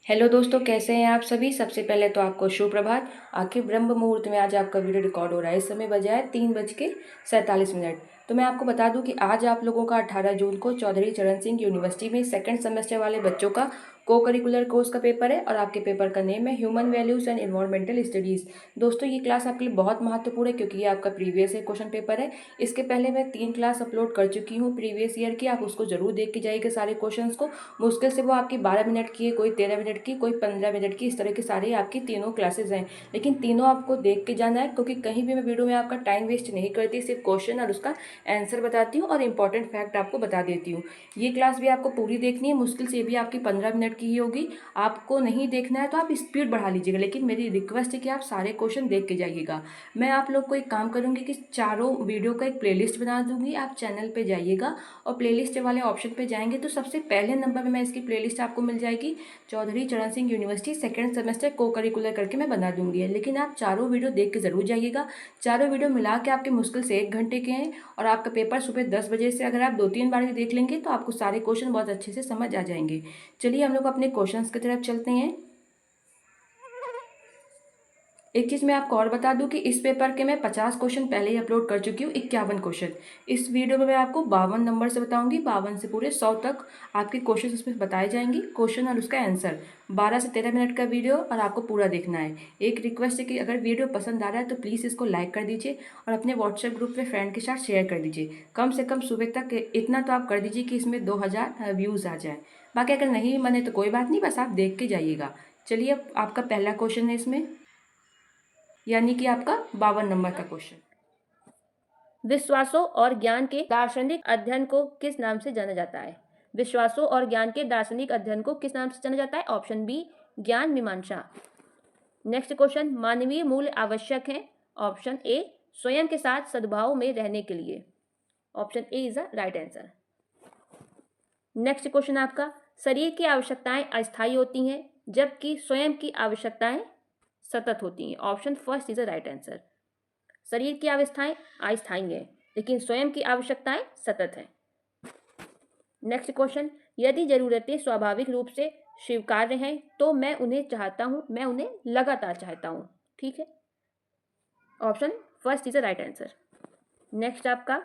Hello दोस्तों, कैसे हैं आप सभी। सबसे पहले तो आपको शुभ प्रभात। आखिर ब्रह्म मुहूर्त में आज आपका वीडियो रिकॉर्ड हो रहा है। इस समय बजा है 3:47। तो मैं आपको बता दूं कि आज आप लोगों का 18 जून को चौधरी चरण सिंह यूनिवर्सिटी में सेकंड सेमेस्टर वाले बच्चों का को करिकुलर कोर्स का पेपर है और आपके पेपर का नेम है human values and environmental studies. दोस्तों, ये क्लास आपके लिए बहुत महत्वपूर्ण है क्योंकि ये आपका प्रीवियस ईयर क्वेश्चन पेपर है। इसके पहले मैं 3 क्लास अपलोड कर चुकी हूँ प्रीवियस ईयर की। आप उसको जरूर देख के जाइएगा सारे क्वेश्चंस को। मुश्किल से वो आपकी 12 मिनट की है, कोई 13 मिनट की, कोई 15 मिनट की। इस तरह की सारी आपकी तीनों क्लासेज हैं, लेकिन तीनों आपको देख के जाना है क्योंकि कहीं भी मैं वीडियो में आपका टाइम वेस्ट नहीं करती। सिर्फ क्वेश्चन और उसका आंसर बताती हूँ और इंपॉर्टेंट फैक्ट आपको बता देती हूँ। ये क्लास भी आपको पूरी देखनी है। मुश्किल से भी आपकी 15 मिनट की ही होगी। आपको नहीं देखना है तो आप स्पीड बढ़ा लीजिएगा, लेकिन मेरी रिक्वेस्ट है कि आप सारे क्वेश्चन देख के जाइएगा। मैं आप लोग को एक काम करूँगी कि चारों वीडियो का एक प्लेलिस्ट बना दूंगी। आप चैनल पे जाइएगा और प्लेलिस्ट वाले ऑप्शन पे जाएंगे तो सबसे पहले नंबर पे मैं इसकी प्लेलिस्ट आपको मिल जाएगी। चौधरी चरण सिंह यूनिवर्सिटी सेकंड सेमेस्टर को करिकुलर करके मैं बना दूंगी, लेकिन आप चारों वीडियो देख के ज़रूर जाइएगा। चारों वीडियो मिला के आपके मुश्किल से 1 घंटे के हैं और आपका पेपर सुबह 10 बजे से अगर आप 2-3 बार भी देख लेंगे तो आपको सारे क्वेश्चन बहुत अच्छे से समझ आ जाएंगे। चलिए हम लोग अपने क्वेश्चन की तरफ चलते हैं। एक चीज़ मैं आपको और बता दूं कि इस पेपर के मैं 50 क्वेश्चन पहले ही अपलोड कर चुकी हूँ, 51 क्वेश्चन। इस वीडियो में मैं आपको 52 नंबर से बताऊंगी, 52 से पूरे 100 तक आपके क्वेश्चन उसमें बताए जाएंगे। क्वेश्चन और उसका आंसर 12 से 13 मिनट का वीडियो और आपको पूरा देखना है। एक रिक्वेस्ट है कि अगर वीडियो पसंद आ रहा है तो प्लीज़ इसको लाइक कर दीजिए और अपने व्हाट्सएप ग्रुप में फ्रेंड के साथ शेयर कर दीजिए। कम से कम सुबह तक इतना तो आप कर दीजिए कि इसमें 2000 व्यूज़ आ जाए। बाकी अगर नहीं बने तो कोई बात नहीं, बस आप देख के जाइएगा। चलिए, अब आपका पहला क्वेश्चन है इसमें, यानी कि आपका 52 नंबर का क्वेश्चन। विश्वासों और ज्ञान के दार्शनिक अध्ययन को किस नाम से जाना जाता है? विश्वासों और ज्ञान के दार्शनिक अध्ययन को किस नाम से जाना जाता है? ऑप्शन बी, ज्ञान मीमांसा। नेक्स्ट क्वेश्चन, मानवीय मूल्य आवश्यक है? ऑप्शन ए, स्वयं के साथ सद्भाव में रहने के लिए। Option A is the right answer. Next question आपका, शरीर की आवश्यकताएं अस्थायी होती हैं जबकि स्वयं की आवश्यकताएं सतत होती हैं। Option first is the right answer. शरीर की आवश्यकताएं अस्थायी हैं लेकिन स्वयं की आवश्यकताएं सतत हैं। नेक्स्ट क्वेश्चन, यदि जरूरतें स्वाभाविक रूप से स्वीकार्य हैं तो मैं उन्हें चाहता हूं, मैं उन्हें लगातार चाहता हूं। ठीक है, option first is the right answer. Next आपका,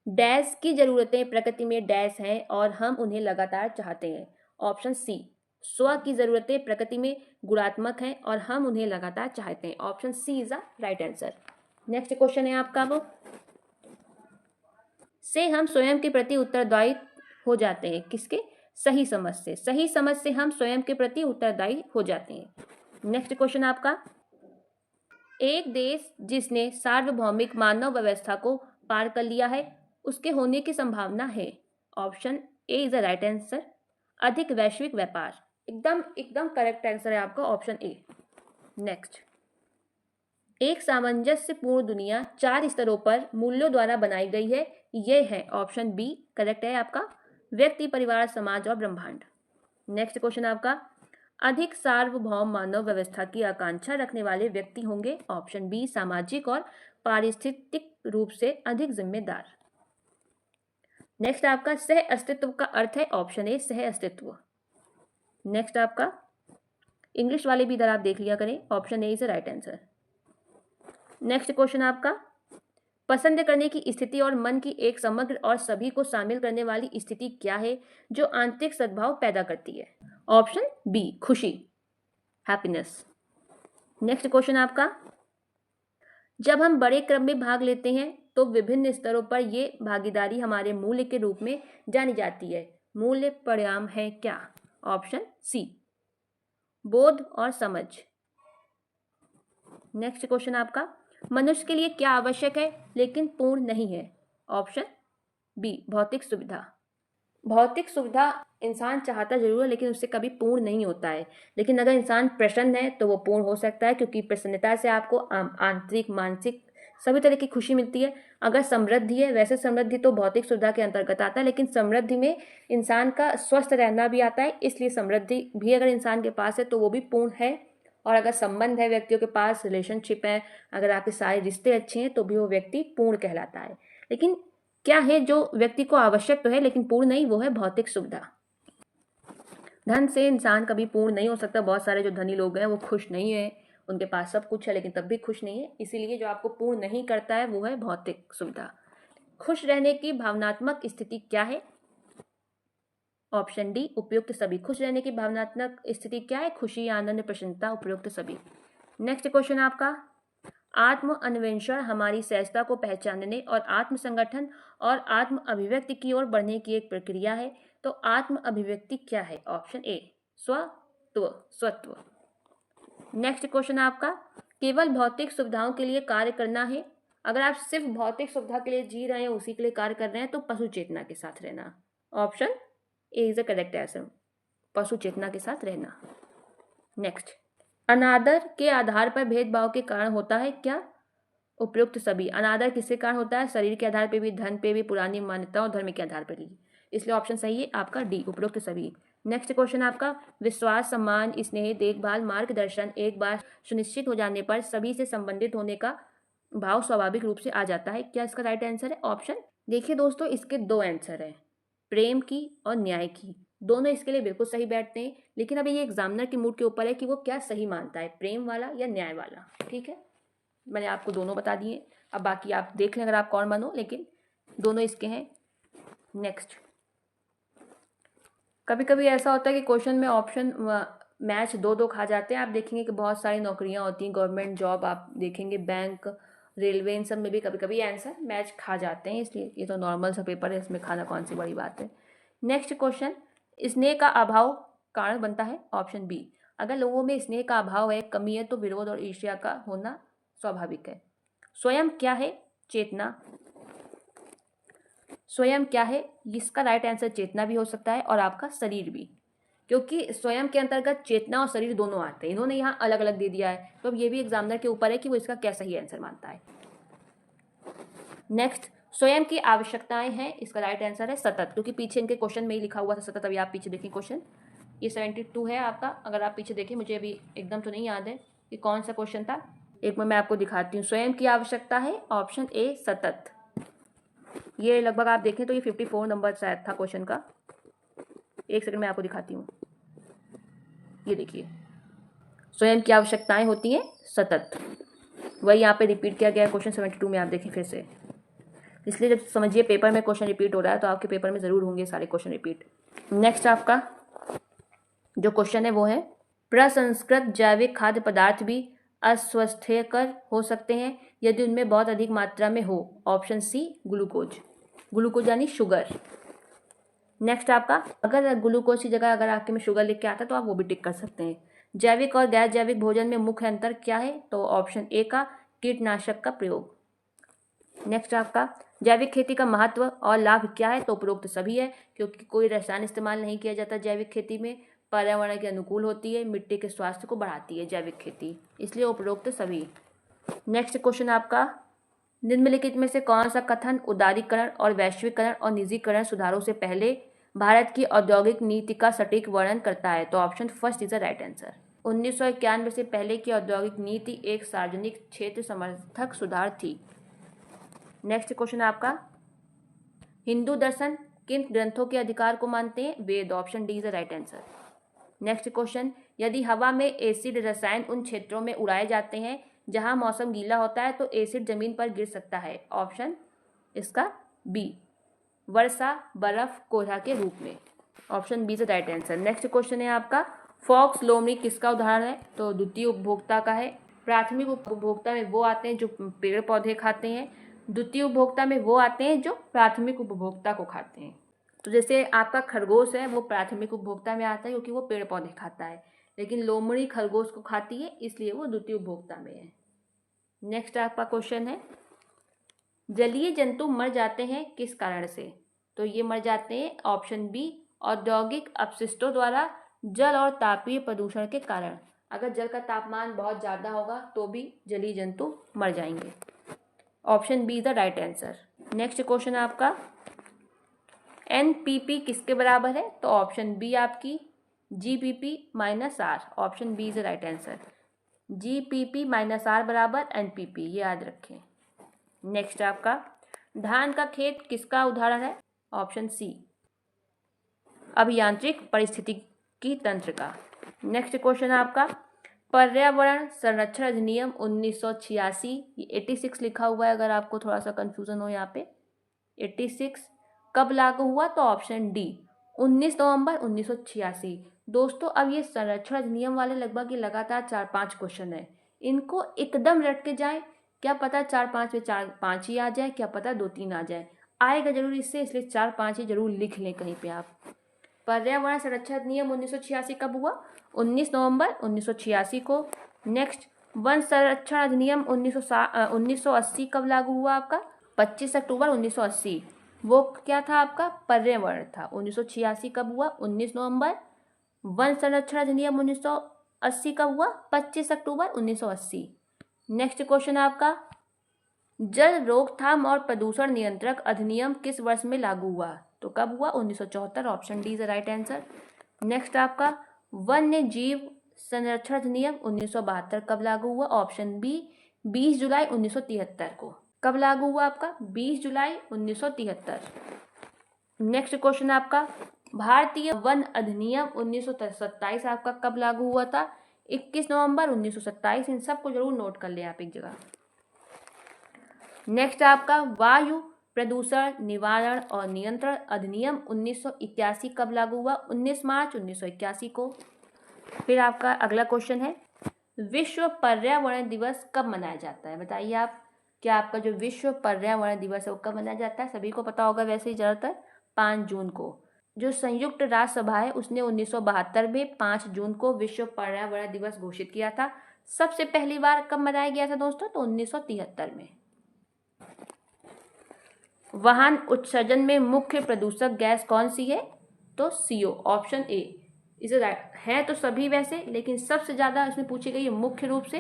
डैश की जरूरतें प्रकृति में डैश हैं और हम उन्हें लगातार चाहते हैं। ऑप्शन सी, स्व की जरूरतें प्रकृति में गुणात्मक हैं और हम उन्हें लगातार चाहते हैं। Option C is the right answer. Next question है आपका, वो से हम स्वयं के प्रति उत्तरदायी हो जाते हैं। किसके? सही समझ से। सही समझ से हम स्वयं के प्रति उत्तरदायी हो जाते हैं। नेक्स्ट क्वेश्चन आपका, एक देश जिसने सार्वभौमिक मानव व्यवस्था को पार कर लिया है उसके होने की संभावना है। Option A is the right answer, अधिक वैश्विक व्यापार। एकदम एकदम करेक्ट आंसर है आपका, ऑप्शन ए। नेक्स्ट, एक सामंजस्यपूर्ण दुनिया 4 स्तरों पर मूल्यों द्वारा बनाई गई है। ये है ऑप्शन बी, करेक्ट है आपका, व्यक्ति, परिवार, समाज और ब्रह्मांड। नेक्स्ट क्वेश्चन आपका, अधिक सार्वभौम मानव व्यवस्था की आकांक्षा रखने वाले व्यक्ति होंगे। ऑप्शन बी, सामाजिक और पारिस्थितिक रूप से अधिक जिम्मेदार। नेक्स्ट आपका, सह अस्तित्व का अर्थ है। ऑप्शन ए, सह अस्तित्व। नेक्स्ट आपका, इंग्लिश वाले भी इधर आप देख लिया करें। Option A is the right answer. Next question आपका, पसंद करने की स्थिति और मन की एक समग्र और सभी को शामिल करने वाली स्थिति क्या है जो आंतरिक सद्भाव पैदा करती है? ऑप्शन बी, खुशी, हैप्पीनेस। नेक्स्ट क्वेश्चन आपका, जब हम बड़े क्रम में भाग लेते हैं तो विभिन्न स्तरों पर यह भागीदारी हमारे मूल्य के रूप में जानी जाती है। मूल्य परिणाम है क्या? ऑप्शन सी, बोध और समझ। नेक्स्ट क्वेश्चन आपका, मनुष्य के लिए क्या आवश्यक है लेकिन पूर्ण नहीं है? ऑप्शन बी, भौतिक सुविधा। भौतिक सुविधा इंसान चाहता जरूर है लेकिन उससे कभी पूर्ण नहीं होता है। लेकिन अगर इंसान प्रसन्न है तो वो पूर्ण हो सकता है क्योंकि प्रसन्नता से आपको आंतरिक, मानसिक सभी तरह की खुशी मिलती है। अगर समृद्धि है, वैसे समृद्धि तो भौतिक सुविधा के अंतर्गत आता है, लेकिन समृद्धि में इंसान का स्वस्थ रहना भी आता है, इसलिए समृद्धि भी अगर इंसान के पास है तो वो भी पूर्ण है। और अगर संबंध है व्यक्तियों के पास, रिलेशनशिप है, अगर आपके सारे रिश्ते अच्छे हैं तो भी वो व्यक्ति पूर्ण कहलाता है। लेकिन क्या है जो व्यक्ति को आवश्यक तो है लेकिन पूर्ण नहीं, वो है भौतिक सुविधा। धन से इंसान कभी पूर्ण नहीं हो सकता। बहुत सारे जो धनी लोग हैं वो खुश नहीं है, उनके पास सब कुछ है लेकिन तब भी खुश नहीं है। इसीलिए जो आपको पूर्ण नहीं करता है वो है भौतिक सुविधा। खुश रहने की भावनात्मक स्थिति क्या है? ऑप्शन डी उपयुक्त सभी। खुश रहने की भावनात्मक स्थिति क्या है? खुशी, आनंद, प्रसन्नता, उपयुक्त सभी। नेक्स्ट क्वेश्चन आपका, आत्म अन्वेषण हमारी सहजता को पहचानने और आत्म संगठन और आत्म अभिव्यक्ति की ओर बढ़ने की एक प्रक्रिया है। तो आत्म अभिव्यक्ति क्या है? ऑप्शन ए स्वत्व। नेक्स्ट क्वेश्चन आपका, केवल भौतिक सुविधाओं के लिए कार्य करना है। अगर आप सिर्फ भौतिक सुविधा के लिए जी रहे हैं, उसी के लिए कार्य कर रहे हैं, तो पशु चेतना के साथ रहना। Option A is the correct answer, पशु चेतना के साथ रहना। नेक्स्ट, अनादर के आधार पर भेदभाव के कारण होता है क्या? उपयुक्त सभी। अनादर किसके कारण होता है? शरीर के आधार पर भी, धन पे भी, पुरानी मान्यताओं और धर्म के आधार पर भी। इसलिए ऑप्शन सही है आपका डी, उपयुक्त सभी। नेक्स्ट क्वेश्चन आपका, विश्वास, सम्मान, स्नेह, देखभाल, मार्गदर्शन एक बार सुनिश्चित हो जाने पर सभी से संबंधित होने का भाव स्वाभाविक रूप से आ जाता है। क्या इसका राइट आंसर है? ऑप्शन, देखिए दोस्तों, इसके दो आंसर है, प्रेम की और न्याय की। दोनों इसके लिए बिल्कुल सही बैठते हैं, लेकिन अभी ये एग्जामिनर के मूड के ऊपर है कि वो क्या सही मानता है, प्रेम वाला या न्याय वाला। ठीक है, मैंने आपको दोनों बता दिए, अब बाकी आप देख लें अगर आप कौन मानो, लेकिन दोनों इसके हैं। नेक्स्ट, कभी कभी ऐसा होता है कि क्वेश्चन में ऑप्शन मैच दो दो खा जाते हैं। आप देखेंगे कि बहुत सारी नौकरियां होती हैं, गवर्नमेंट जॉब आप देखेंगे, बैंक, रेलवे, इन सब में भी कभी कभी आंसर मैच खा जाते हैं। इसलिए ये तो नॉर्मल सा पेपर है, इसमें खाना कौन सी बड़ी बात है। नेक्स्ट क्वेश्चन, स्नेह का अभाव कारण बनता है। ऑप्शन बी, अगर लोगों में स्नेह का अभाव है, कमी है, तो विरोध और ईर्ष्या का होना स्वाभाविक है। स्वयं क्या है? चेतना। स्वयं क्या है? इसका राइट आंसर चेतना भी हो सकता है और आपका शरीर भी, क्योंकि स्वयं के अंतर्गत चेतना और शरीर दोनों आते हैं। इन्होंने यहाँ अलग अलग दे दिया है, तो अब ये भी एग्जामिनर के ऊपर है कि वो इसका क्या सही आंसर मानता है। नेक्स्ट, स्वयं की आवश्यकताएं हैं, इसका राइट आंसर है सतत, क्योंकि पीछे इनके क्वेश्चन में ही लिखा हुआ था सतत। अभी आप पीछे देखें क्वेश्चन, ये 72 है आपका। अगर आप पीछे देखें, मुझे अभी एकदम तो नहीं याद है कि कौन सा क्वेश्चन था, एक बार मैं आपको दिखाती हूँ। स्वयं की आवश्यकता है, ऑप्शन ए सतत। ये लगभग आप देखें तो ये 54 नंबर शायद था क्वेश्चन का। एक सेकंड में आपको दिखाती हूँ, ये देखिए, स्वयं की आवश्यकताएं होती हैं सतत, वही यहाँ पे रिपीट किया गया है क्वेश्चन 72 में। आप देखें फिर से, इसलिए जब समझिए पेपर में क्वेश्चन रिपीट हो रहा है तो आपके पेपर में ज़रूर होंगे सारे क्वेश्चन रिपीट। नेक्स्ट आपका जो क्वेश्चन है वो है, प्रसंस्कृत जैविक खाद्य पदार्थ भी अस्वास्थ्यकर हो सकते हैं यदि उनमें बहुत अधिक मात्रा में हो। Option C glucose. ग्लूकोज यानी शुगर। नेक्स्ट आपका, अगर ग्लूकोज की जगह अगर आपके में शुगर लिख के आता तो आप वो भी टिक कर सकते हैं। जैविक और गैर जैविक भोजन में मुख्य अंतर क्या है? तो ऑप्शन ए का कीटनाशक का प्रयोग। नेक्स्ट आपका, जैविक खेती का महत्व और लाभ क्या है? तो उपरोक्त सभी है, क्योंकि कोई रसायन इस्तेमाल नहीं किया जाता जैविक खेती में, पर्यावरण के अनुकूल होती है, मिट्टी के स्वास्थ्य को बढ़ाती है जैविक खेती, इसलिए उपरोक्त सभी। नेक्स्ट क्वेश्चन आपका, निम्नलिखित में से कौन सा कथन उदारीकरण और वैश्वीकरण और निजीकरण सुधारों से पहले भारत की औद्योगिक नीति का सटीक वर्णन करता है? तो option first is the right answer. 1991 से पहले की औद्योगिक नीति एक सार्वजनिक क्षेत्र समर्थक सुधार थी। नेक्स्ट क्वेश्चन आपका, हिंदू दर्शन किन ग्रंथों के अधिकार को मानते हैं? Veda. Option D is the right answer. Next question, यदि हवा में एसिड रसायन उन क्षेत्रों में उड़ाए जाते हैं जहां मौसम गीला होता है तो एसिड जमीन पर गिर सकता है। ऑप्शन इसका बी, वर्षा, बर्फ, कोहरा के रूप में। Option B is the right answer. Next question है आपका, फॉक्स लोमड़ी किसका उदाहरण है? तो द्वितीय उपभोक्ता का है। प्राथमिक उपभोक्ता में वो आते हैं जो पेड़ पौधे खाते हैं, द्वितीय उपभोक्ता में वो आते हैं जो प्राथमिक उपभोक्ता को खाते हैं। तो जैसे आपका खरगोश है वो प्राथमिक उपभोक्ता में आता है क्योंकि वो पेड़ पौधे खाता है, लेकिन लोमड़ी खरगोश को खाती है इसलिए वो द्वितीय उपभोक्ता में है। नेक्स्ट आपका क्वेश्चन है, जलीय जंतु मर जाते हैं किस कारण से? तो ये मर जाते हैं, ऑप्शन बी, औद्योगिक अपशिष्टों द्वारा जल और तापीय प्रदूषण के कारण। अगर जल का तापमान बहुत ज़्यादा होगा तो भी जलीय जंतु मर जाएंगे। Option B is the right answer. Next question आपका, एनपीपी किसके बराबर है? तो ऑप्शन बी आपकी GPP minus R. Option B is the right answer. GPP minus R बराबर एनपीपी, ये याद रखें। नेक्स्ट आपका, धान का खेत किसका उदाहरण है? ऑप्शन सी, अभियांत्रिक परिस्थिति की तंत्र का। नेक्स्ट क्वेश्चन आपका, पर्यावरण संरक्षण अधिनियम 1986, ये 86 लिखा हुआ है अगर आपको थोड़ा सा कंफ्यूजन हो यहाँ पे, 86 कब लागू हुआ, तो ऑप्शन डी 19 नवंबर 1986। दोस्तों अब ये संरक्षण अधिनियम वाले लगभग ये लगातार 4-5 क्वेश्चन है, इनको एकदम रट के जाएं, क्या पता 4-5 में 4-5 ही आ जाए, क्या पता 2-3 आ जाए, आएगा जरूर इससे, इसलिए 4-5 ही जरूर लिख लें कहीं पे आप। पर्यावरण संरक्षण अधिनियम 1986 कब हुआ, 19 नवंबर 1986 को। नेक्स्ट, वन संरक्षण अधिनियम 1980 कब लागू हुआ आपका, 25 अक्टूबर 1980। वो क्या था आपका, पर्यावरण था। 1986 कब हुआ, 19 नवंबर। वन संरक्षण अधिनियम 1980 कब हुआ, 25 अक्टूबर 1980। नेक्स्ट क्वेश्चन आपका, जल रोकथाम और प्रदूषण नियंत्रक अधिनियम किस वर्ष में लागू हुआ, तो कब हुआ, 1974, option D is the right answer. Next आपका, वन्य जीव संरक्षण अधिनियम 1972 कब लागू हुआ, ऑप्शन बी 20 जुलाई 1973 को। कब लागू हुआ आपका, 20 जुलाई 1973। नेक्स्ट क्वेश्चन आपका, भारतीय वन अधिनियम 1927 आपका कब लागू हुआ था, 21 नवंबर 1927। इन सबको जरूर नोट कर ले आप एक जगह। नेक्स्ट आपका, वायु प्रदूषण निवारण और नियंत्रण अधिनियम 1981 कब लागू हुआ, 19 मार्च 1981 को। फिर आपका अगला क्वेश्चन है, विश्व पर्यावरण दिवस कब मनाया जाता है, बताइए आप। क्या आपका जो विश्व पर्यावरण दिवस है वो कब मनाया जाता है, सभी को पता होगा वैसे ही ज़्यादातर, 5 जून को। जो संयुक्त राष्ट्र सभा है उसने 1972 में 5 जून को विश्व पर्यावरण दिवस घोषित किया था। सबसे पहली बार कब मनाया गया था दोस्तों, तो 1973 में। वाहन उत्सर्जन में मुख्य प्रदूषक गैस कौन सी है, तो CO, ऑप्शन ए इसे है तो सभी वैसे, लेकिन सबसे ज़्यादा इसमें पूछी गई है मुख्य रूप से,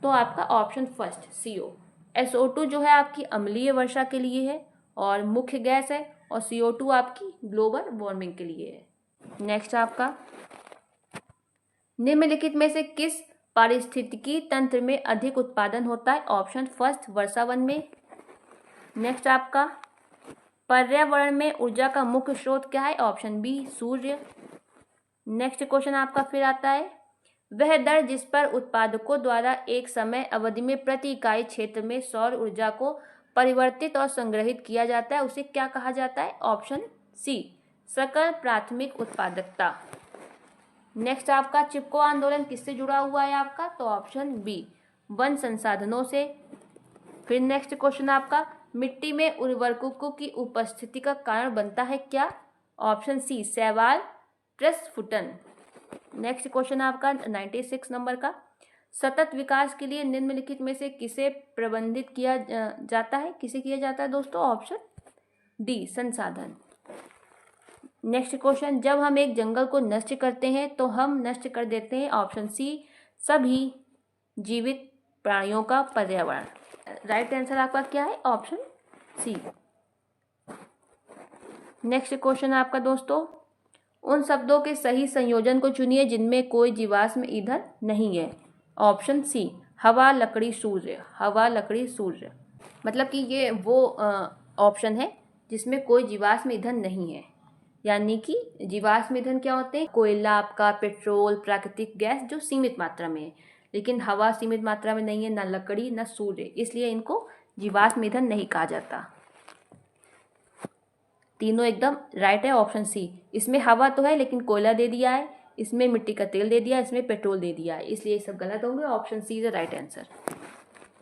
तो आपका ऑप्शन फर्स्ट CO। SO2 जो है आपकी अम्लीय वर्षा के लिए है और मुख्य गैस है, और CO2 आपकी ग्लोबल वार्मिंग के लिए है। नेक्स्ट आपका, निम्नलिखित में से किस पारिस्थितिकी तंत्र में अधिक उत्पादन होता है, ऑप्शन फर्स्ट वर्षावन में। नेक्स्ट आपका, पर्यावरण में ऊर्जा का मुख्य स्रोत क्या है, ऑप्शन बी सूर्य। नेक्स्ट क्वेश्चन आपका फिर आता है, वह दर जिस पर उत्पादकों द्वारा एक समय अवधि में प्रति इकाई क्षेत्र में सौर ऊर्जा को परिवर्तित और संग्रहित किया जाता है उसे क्या कहा जाता है, ऑप्शन सी सकल प्राथमिक उत्पादकता। नेक्स्ट आपका, चिपको आंदोलन किससे जुड़ा हुआ है आपका, तो ऑप्शन बी वन संसाधनों से। फिर नेक्स्ट क्वेश्चन आपका, मिट्टी में उर्वरकों की उपस्थिति का कारण बनता है क्या, ऑप्शन सी शैवाल प्रस्फुटन। नेक्स्ट क्वेश्चन आपका 96 नंबर का, सतत विकास के लिए निम्नलिखित में से किसे प्रबंधित किया जाता है, किसे किया जाता है दोस्तों, ऑप्शन डी संसाधन। नेक्स्ट क्वेश्चन, जब हम एक जंगल को नष्ट करते हैं तो हम नष्ट कर देते हैं, ऑप्शन सी सभी जीवित प्राणियों का पर्यावरण। राइट आंसर आपका क्या है, ऑप्शन सी। नेक्स्ट क्वेश्चन आपका दोस्तों, उन शब्दों के सही संयोजन को चुनिए जिनमें कोई जीवाश्म ईंधन नहीं है, ऑप्शन सी हवा लकड़ी सूर्य। हवा लकड़ी सूर्य मतलब कि ये वो ऑप्शन है जिसमें कोई जीवाश्म ईंधन नहीं है, यानी कि जीवाश्म ईंधन क्या होते हैं, कोयला आपका, पेट्रोल, प्राकृतिक गैस जो सीमित मात्रा में है, लेकिन हवा सीमित मात्रा में नहीं है, ना लकड़ी ना सूर्य, इसलिए इनको जीवाश्म ईंधन नहीं कहा जाता। तीनों एकदम राइट है, ऑप्शन सी। इसमें हवा तो है लेकिन कोयला दे दिया है, इसमें मिट्टी का तेल दे दिया है, इसमें पेट्रोल दे दिया है, इसलिए ये सब गलत होंगे, option C is the right answer.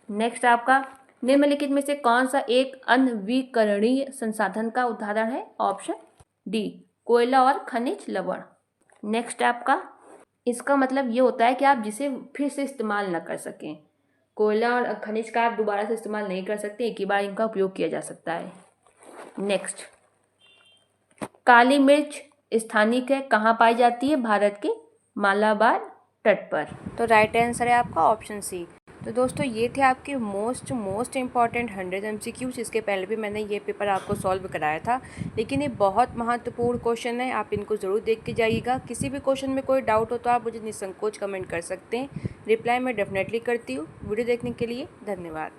Next आपका, निम्नलिखित में से कौन सा एक अनवीकरणीय संसाधन का उदाहरण है, ऑप्शन डी कोयला और खनिज लवण। नेक्स्ट आपका, इसका मतलब ये होता है कि आप जिसे फिर से इस्तेमाल न कर सकें। कोयला और खनिज का आप दोबारा से इस्तेमाल नहीं कर सकते, एक ही बार इनका उपयोग किया जा सकता है। नेक्स्ट, काली मिर्च स्थानिक है, कहाँ पाई जाती है, भारत के मालाबार तट पर, तो राइट आंसर है आपका ऑप्शन सी। तो दोस्तों ये थे आपके मोस्ट इम्पॉर्टेंट 100 MCQs। इसके पहले भी मैंने ये पेपर आपको सॉल्व कराया था, लेकिन ये बहुत महत्वपूर्ण क्वेश्चन है, आप इनको ज़रूर देख के जाइएगा। किसी भी क्वेश्चन में कोई डाउट हो तो आप मुझे निसंकोच कमेंट कर सकते हैं, रिप्लाई मैं डेफिनेटली करती हूँ। वीडियो देखने के लिए धन्यवाद।